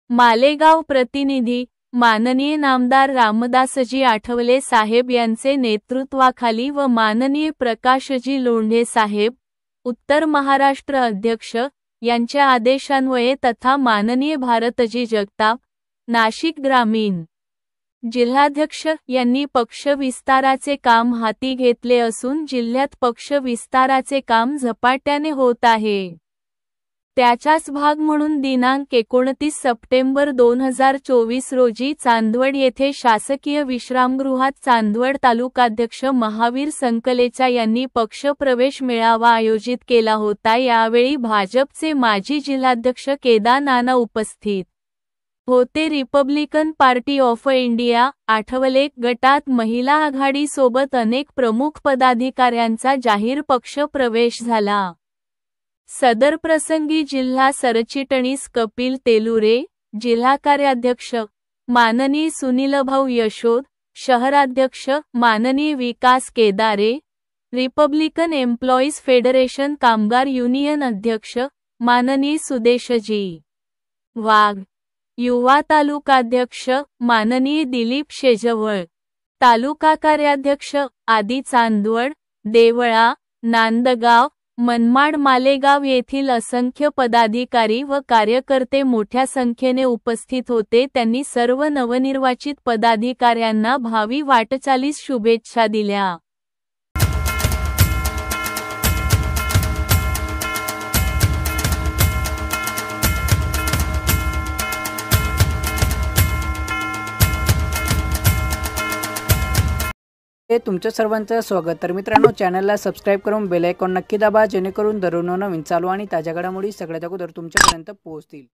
मालेगाव प्रतिनिधी माननीय नामदार रामदासजी आठवले साहेब यांचे नेतृत्वाखाली व माननीय प्रकाशजी लोंढे साहेब उत्तर महाराष्ट्र अध्यक्ष यांच्या आदेशान्वये तथा माननीय भारतजी जगताप नाशिक ग्रामीण जिल्हाध्यक्ष यांनी पक्ष विस्ताराचे काम हाती घेतले असून जिल्ह्यात पक्ष विस्ताराचे काम झपाट्याने होत आहे। त्याचाच भाग म्हणून दिनांक 29 सप्टेंबर 2024 रोजी चांदवड येथे शासकीय विश्रामगृहात चांदवड तालुकाध्यक्ष महावीर संकलेचा यांनी पक्षप्रवेश मेळावा आयोजित केला होता। यावेळी भाजपचे माजी जिल्हाध्यक्ष केदार नाना उपस्थित होते। Republican party of India Athawale गटात महिला आघाडी सोबत अनेक प्रमुख पदाधिकाऱ्यांचा जाहीर पक्ष प्रवेश झाला। सदर प्रसंगी जिल्हा सरचिटणीस कपिल तेलुरे, जिल्हा कार्याध्यक्ष माननीय सुनीलभाऊ यशोद, शहराध्यक्ष माननीय विकास केदारे, रिपब्लिकन एम्प्लॉईज फेडरेशन कामगार युनियन अध्यक्ष माननीय सुदेशजी वाघ, युवा तालुकाध्यक्ष माननीय दिलीप शेजवळ, तालुका कार्याध्यक्ष आदी चांदवड, देवळा, नांदगाव, मनमाड, मालेगाव येथील असंख्य पदाधिकारी व कार्यकर्ते मोठ्या संख्येने उपस्थित होते। त्यांनी सर्व नवनिर्वाचित पदाधिकाऱ्यांना भावी वाटचालीस शुभेच्छा दिल्या। तुमच्या सर्वांचं स्वागत। तर मित्रांनो, चॅनलला सबस्क्राइब करून बेल आयकॉन नक्की दाबा, जेणेकरून दररोज नवीन चालू आणि ताज्या घडामोडी सगळ्यात अगोदर तुमच्यापर्यंत पोहोचतील।